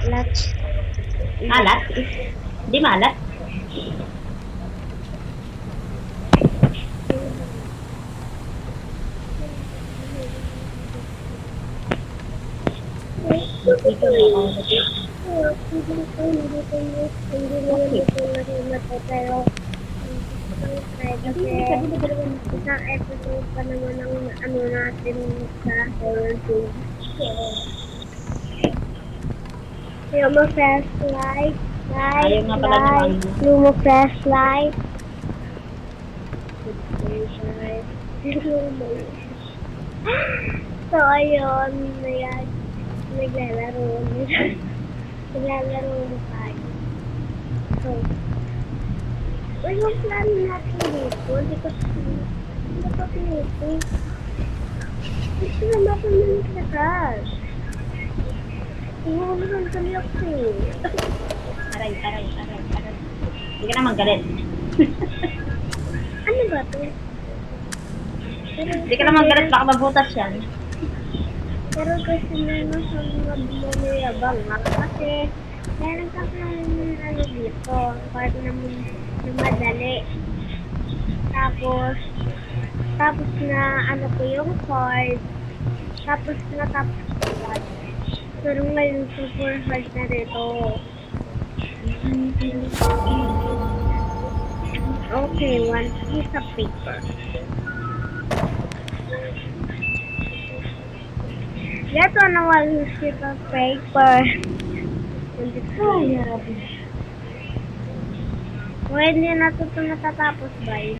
Maalat. Alat? Di maalat? Dito na ako. Hindi naman ito nahimatay, pero kasi isang episode pa naman ang ano natin sa horror film. Yung mo flashlight, Ayaw nga pala niya ano. yung mo flashlight. So, ayun, naglalaro tayo. So, yung plano natin dito, hindi ko pinito. Gusto na mapamalik na cash. Ihuhulan kami ako eh. Aray. Hindi ka naman galit. Ano ba to? Hindi ka naman galit, baka mabutas yan. Pero gusto na sa mga bumiyabang nga. Kasi, meron ka ng ano dito, part na madali. Tapos na ano ko yung card. Tapos natapos ko card. Pero ngayon super hard na dito. Okay, one piece of paper. Get on one sheet of paper. Ay, yarabi. Kung hindi na ito natatapos, bye.